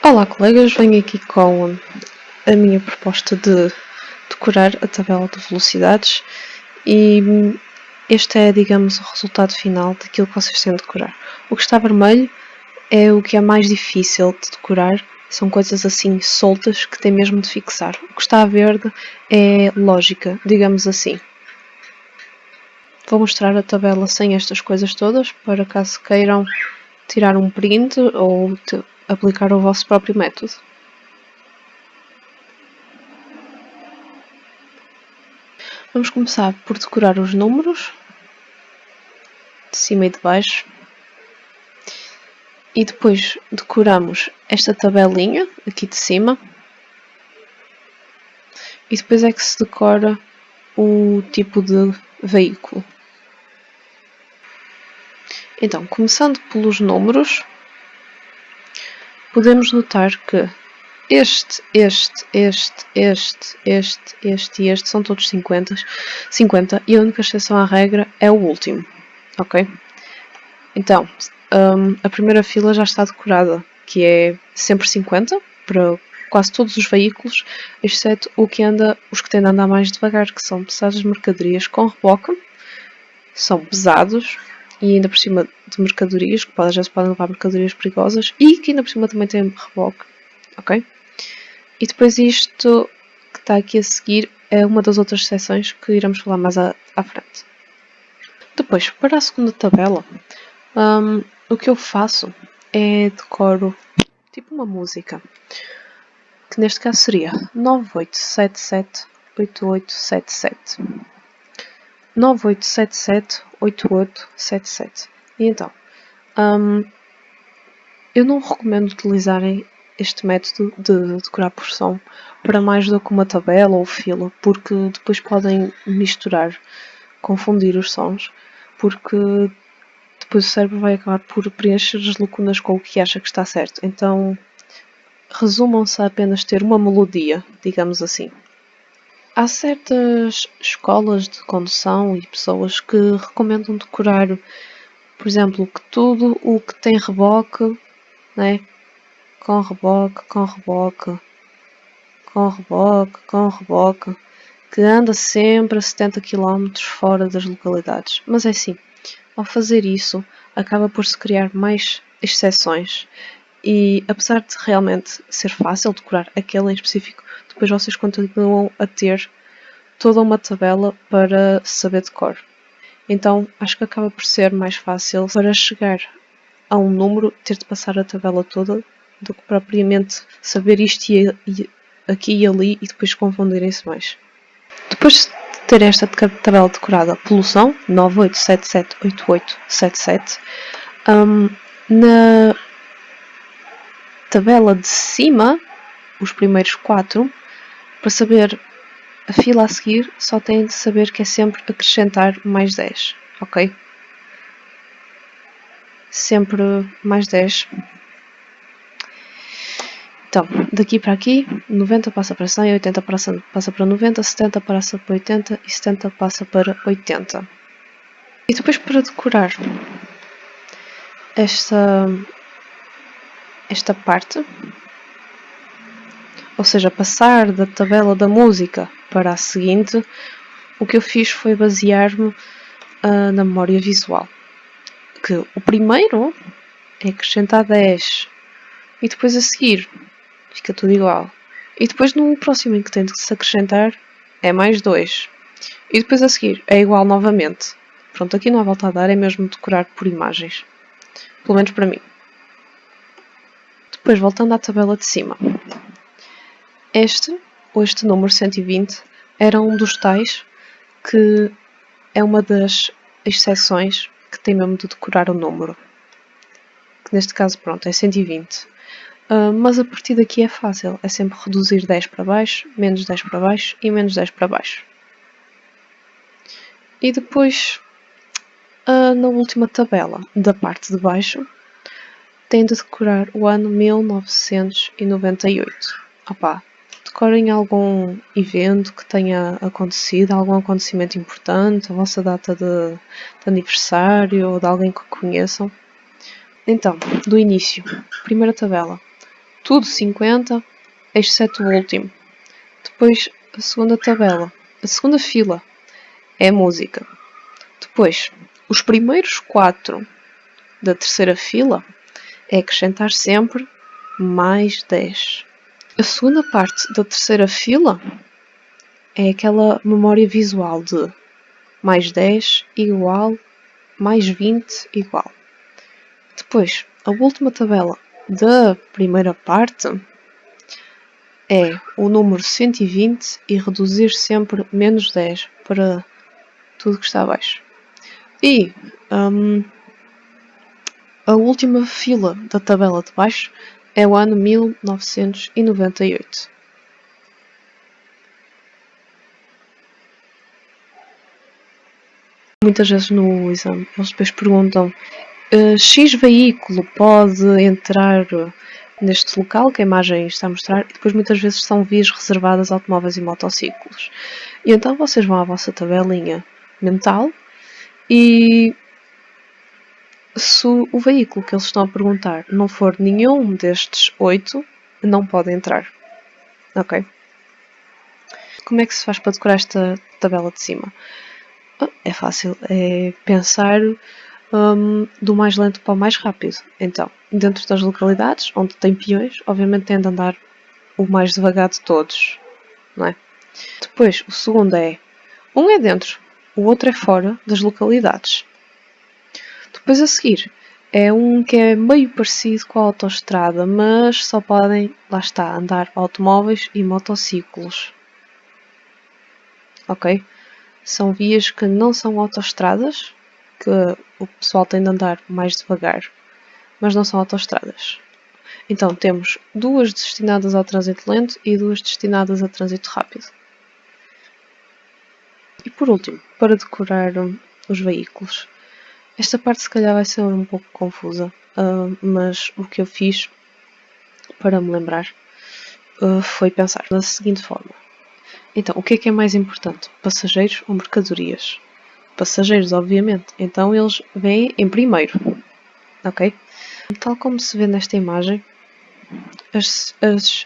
Olá colegas, venho aqui com a minha proposta de decorar a tabela de velocidades e este é, digamos, o resultado final daquilo que vocês têm de decorar. O que está vermelho é o que é mais difícil de decorar, são coisas assim soltas que têm mesmo de fixar. O que está verde é lógica, digamos assim. Vou mostrar a tabela sem estas coisas todas, para caso queiram tirar um print ou aplicar o vosso próprio método. Vamos começar por decorar os números, de cima e de baixo, e depois decoramos esta tabelinha aqui de cima, e depois é que se decora o tipo de veículo. Então, começando pelos números, podemos notar que este e este são todos 50 e a única exceção à regra é o último, ok? Então, a primeira fila já está decorada, que é sempre 50 para quase todos os veículos, exceto os que têm de andar mais devagar, que são pesadas mercadorias com reboque, são pesados e ainda por cima de mercadorias, que às vezes podem levar mercadorias perigosas e que ainda por cima também têm reboque, ok? E depois isto que está aqui a seguir é uma das outras seções que iremos falar mais à frente. Depois, para a segunda tabela, o que eu faço é decoro tipo uma música, que neste caso seria 98778877. 98778877. E então, eu não recomendo utilizarem este método de decorar por som para mais do que uma tabela ou fila, porque depois podem misturar, confundir os sons, porque depois o cérebro vai acabar por preencher as lacunas com o que acha que está certo. Então, resumam-se a apenas ter uma melodia, digamos assim. Há certas escolas de condução e pessoas que recomendam decorar, por exemplo, que tudo o que tem reboque, né? Com reboque, com reboque, com reboque, com reboque, que anda sempre a 70 km fora das localidades. Mas é assim, ao fazer isso, acaba por se criar mais exceções e, apesar de realmente ser fácil decorar aquele em específico, depois vocês continuam a ter toda uma tabela para saber de cor. Então, acho que acaba por ser mais fácil para chegar a um número ter de passar a tabela toda do que propriamente saber isto e aqui e ali e depois confundirem-se mais. Depois de ter esta tabela decorada pelo som, 98778877, na tabela de cima, os primeiros 4, para saber a fila a seguir, só tem de saber que é sempre acrescentar mais 10, ok? Sempre mais 10. Então, daqui para aqui, 90 passa para 100, 80 passa para 90, 70 passa para 80 e 70 passa para 80. E depois, para decorar esta parte, ou seja, passar da tabela da música para a seguinte, o que eu fiz foi basear-me na memória visual. Que o primeiro é acrescentar 10 e depois a seguir fica tudo igual. E depois no próximo em que tem de se acrescentar é mais 2. E depois a seguir é igual novamente. Pronto, aqui não há volta a dar, é mesmo decorar por imagens. Pelo menos para mim. Depois, voltando à tabela de cima. Este número 120 era um dos tais que é uma das exceções que tem mesmo de decorar o número. Que neste caso, pronto, é 120. Mas a partir daqui é fácil. É sempre reduzir 10 para baixo, menos 10 para baixo e menos 10 para baixo. E depois, na última tabela da parte de baixo, tem de decorar o ano 1998. Opa, decorem algum evento que tenha acontecido, algum acontecimento importante, a vossa data de aniversário ou de alguém que conheçam. Então, do início, primeira tabela. tudo 50, exceto o último. Depois, a segunda tabela, a segunda fila é música. Depois, os primeiros 4 da terceira fila é acrescentar sempre mais 10. A segunda parte da terceira fila é aquela memória visual de mais 10 igual, mais 20 igual. Depois, a última tabela da primeira parte é o número 120 e reduzir sempre menos 10 para tudo que está abaixo. E a última fila da tabela de baixo é o ano 1998. Muitas vezes no exame eles depois perguntam X veículo pode entrar neste local que a imagem está a mostrar e depois muitas vezes são vias reservadas a automóveis e motociclos. E então vocês vão à vossa tabelinha mental e se o veículo que eles estão a perguntar não for nenhum destes 8, não pode entrar. Ok? Como é que se faz para decorar esta tabela de cima? É fácil, é pensar do mais lento para o mais rápido. Então, dentro das localidades onde tem peões, obviamente tem de andar o mais devagar de todos, não é? Depois, o segundo é, um é dentro, o outro é fora das localidades. Depois a seguir, é um que é meio parecido com a autoestrada, mas só podem, lá está, andar automóveis e motociclos. Ok? São vias que não são autoestradas, que o pessoal tem de andar mais devagar, mas não são autoestradas. Então temos 2 destinadas ao trânsito lento e 2 destinadas a trânsito rápido. E por último, para decorar os veículos. Esta parte se calhar vai ser um pouco confusa, mas o que eu fiz para me lembrar foi pensar da seguinte forma. Então, o que é mais importante? Passageiros ou mercadorias? Passageiros, obviamente. Então eles vêm em primeiro. Ok? Tal como se vê nesta imagem, as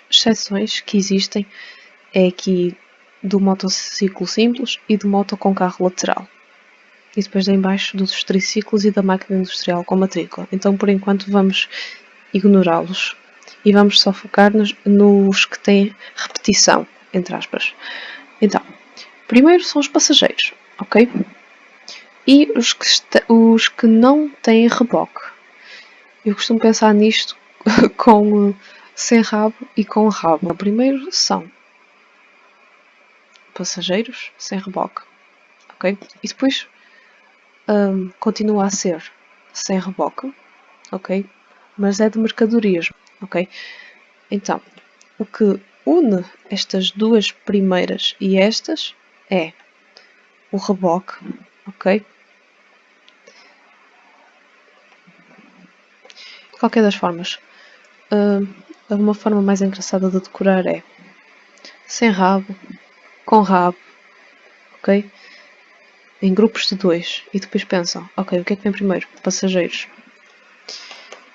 exceções que existem é aqui do motociclo simples e do moto com carro lateral. E depois em baixo dos triciclos e da máquina industrial com matrícula. Então por enquanto vamos ignorá-los e vamos só focar nos que têm repetição, entre aspas. Então, primeiro são os passageiros, ok? E os que não têm reboque. Eu costumo pensar nisto com sem rabo e com rabo. Primeiro são passageiros sem reboque, ok? E depois continua a ser sem reboque, ok? Mas é de mercadorias, ok? Então, o que une estas duas primeiras e estas é o reboque, ok? De qualquer das formas, uma forma mais engraçada de decorar é sem rabo, com rabo, ok? Em grupos de 2 e depois pensam, ok, o que é que vem primeiro? Passageiros.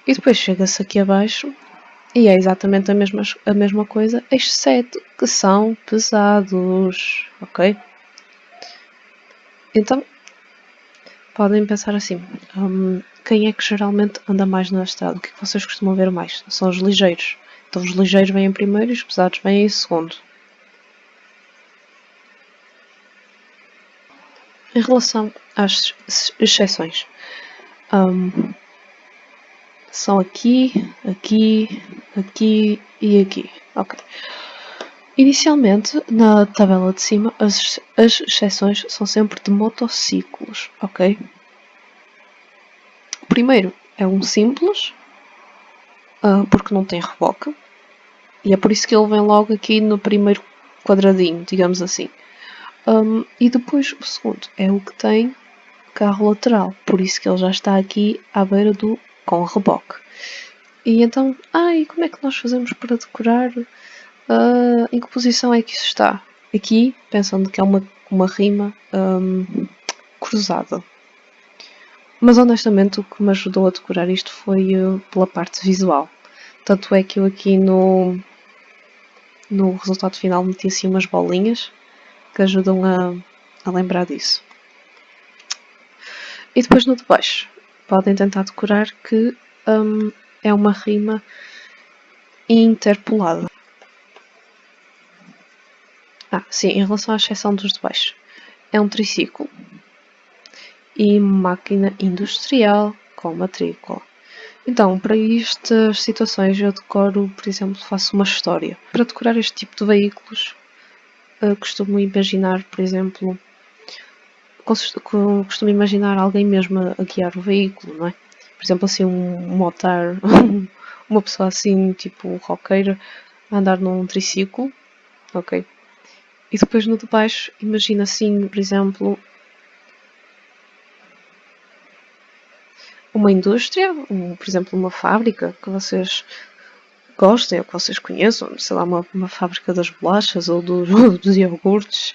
E depois chega-se aqui abaixo e é exatamente a mesma coisa, exceto que são pesados, ok? Então, podem pensar assim, quem é que geralmente anda mais na estrada? O que é que vocês costumam ver mais? São os ligeiros. Então os ligeiros vêm em primeiro e os pesados vêm em segundo. Em relação às exceções, são aqui, aqui, aqui e aqui. Ok. Inicialmente, na tabela de cima, as exceções são sempre de motociclos, ok? O primeiro é um simples, porque não tem reboque, e é por isso que ele vem logo aqui no primeiro quadradinho, digamos assim. E depois o segundo é o que tem carro lateral, por isso que ele já está aqui à beira do com reboque. E então, como é que nós fazemos para decorar? Em que posição é que isso está? Aqui, pensando que é uma rima cruzada. Mas honestamente o que me ajudou a decorar isto foi pela parte visual. Tanto é que eu aqui no resultado final meti assim umas bolinhas que ajudam a lembrar disso. E depois no de baixo podem tentar decorar que é uma rima interpolada. Sim, em relação à exceção dos de baixo. É um triciclo e máquina industrial com matrícula. Então, para estas situações eu decoro, por exemplo, faço uma história. Para decorar este tipo de veículos, costumo imaginar, por exemplo, costumo imaginar alguém mesmo a guiar o veículo, não é? Por exemplo, assim um motar, uma pessoa assim, tipo roqueira, a andar num triciclo, ok? E depois no de baixo, imagina assim, por exemplo, uma indústria, por exemplo, uma fábrica que vocês gostem ou que vocês conheçam, sei lá, uma fábrica das bolachas ou dos iogurtes.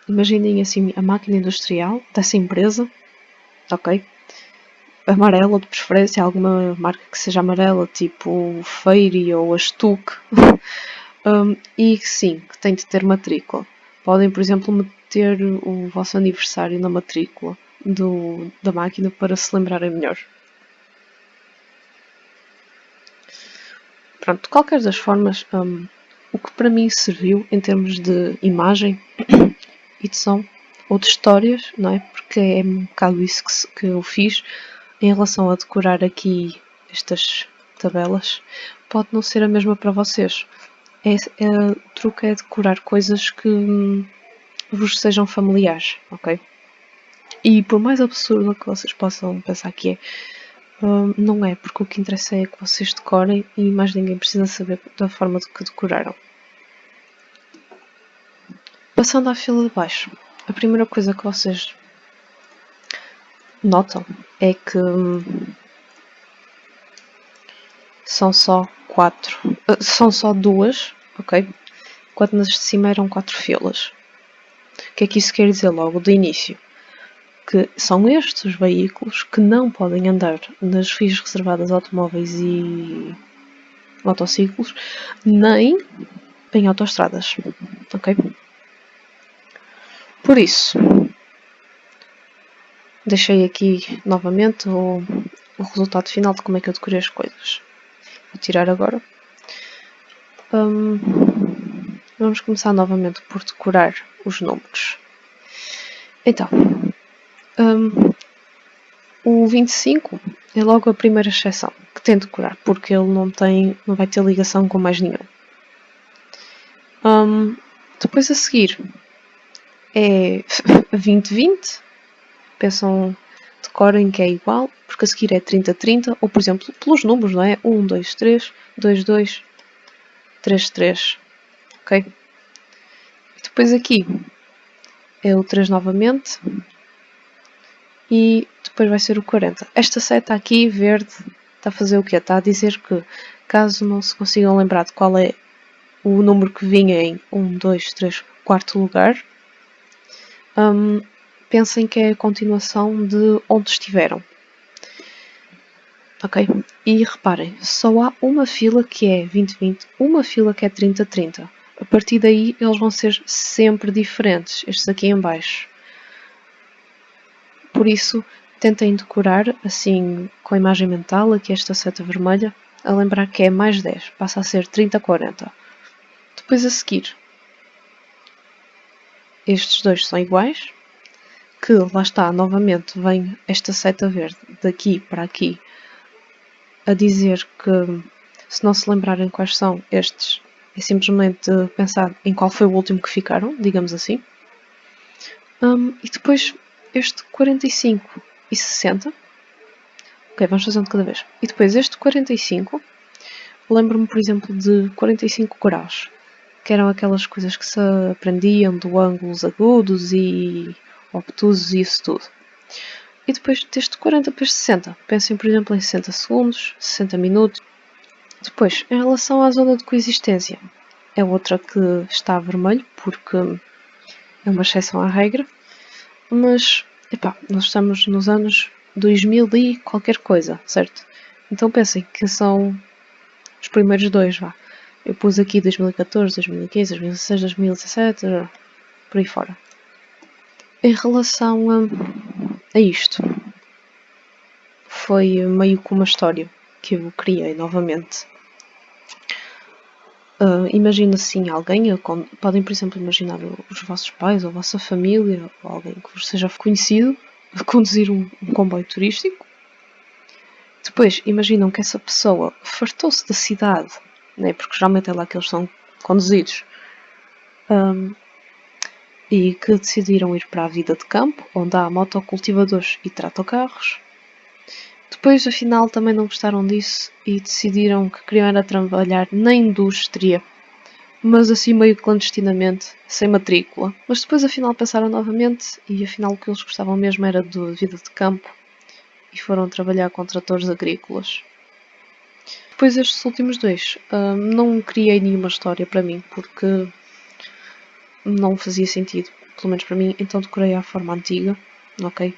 Imaginem assim a máquina industrial dessa empresa, ok? Amarela de preferência, alguma marca que seja amarela, tipo Fairy ou a Stuck. E sim, que tem de ter matrícula. Podem, por exemplo, meter o vosso aniversário na matrícula da máquina para se lembrarem melhor. Pronto, de qualquer das formas, o que para mim serviu em termos de imagem e de som ou de histórias, não é? Porque é um bocado isso que eu fiz em relação a decorar aqui estas tabelas. Pode não ser a mesma para vocês. O truque é decorar coisas que vos sejam familiares, ok? E por mais absurdo que vocês possam pensar que é, não é, porque o que interessa é que vocês decorem e mais ninguém precisa saber da forma de que decoraram. Passando à fila de baixo, a primeira coisa que vocês notam é que são só duas, ok? Quando nas de cima eram 4 filas. O que é que isso quer dizer logo de início? Que são estes os veículos que não podem andar nas vias reservadas a automóveis e motociclos, nem em autoestradas, ok? Por isso, deixei aqui novamente o resultado final de como é que eu decorei as coisas. Vou tirar agora. Vamos começar novamente por decorar os números. Então, o 25 é logo a primeira exceção que tem de decorar, porque ele não vai ter ligação com mais nenhum. Depois a seguir é 2020. Pensam, decorem que é igual, porque a seguir é 30-30, ou por exemplo, pelos números, não é? 1, 2, 3, 2, 2, 3, 3. Ok? Depois aqui é o 3 novamente. E depois vai ser o 40. Esta seta aqui, verde, está a fazer o quê? Está a dizer que, caso não se consigam lembrar de qual é o número que vinha em 1, 2, 3, quarto lugar, pensem que é a continuação de onde estiveram. Ok? E reparem, só há uma fila que é 20-20, uma fila que é 30-30. A partir daí eles vão ser sempre diferentes, estes aqui em baixo. Por isso, tentem decorar, assim, com a imagem mental, aqui esta seta vermelha, a lembrar que é mais 10, passa a ser 30-40. Depois a seguir, estes dois são iguais, que lá está, novamente, vem esta seta verde daqui para aqui, a dizer que, se não se lembrarem quais são estes, é simplesmente pensar em qual foi o último que ficaram, digamos assim. E depois este 45 e 60. Ok, vamos fazendo de cada vez. E depois este 45, lembro-me, por exemplo, de 45 graus, que eram aquelas coisas que se aprendiam do ângulos agudos e obtusos e isso tudo. E depois deste 40 para este 60, pensem, por exemplo, em 60 segundos, 60 minutos. Depois, em relação à zona de coexistência, é outra que está a vermelho, porque é uma exceção à regra, mas, nós estamos nos anos 2000 e qualquer coisa, certo? Então pensem que são Os primeiros dois, vá. Eu pus aqui 2014, 2015, 2016, 2017, por aí fora. Em relação a isto, foi meio que uma história que eu criei novamente. Imagina assim alguém, podem por exemplo imaginar os vossos pais ou a vossa família ou alguém que vos seja conhecido a conduzir um comboio turístico. Depois imaginam que essa pessoa fartou-se da cidade, né, porque geralmente é lá que eles são conduzidos, e que decidiram ir para a vida de campo, onde há motocultivadores e tratocarros. Depois, afinal, também não gostaram disso e decidiram que queriam era trabalhar na indústria, mas assim meio clandestinamente, sem matrícula. Mas depois, afinal, pensaram novamente e afinal o que eles gostavam mesmo era de vida de campo e foram trabalhar com tratores agrícolas. Depois estes últimos dois, não criei nenhuma história para mim, porque não fazia sentido, pelo menos para mim, então decorei à forma antiga, ok?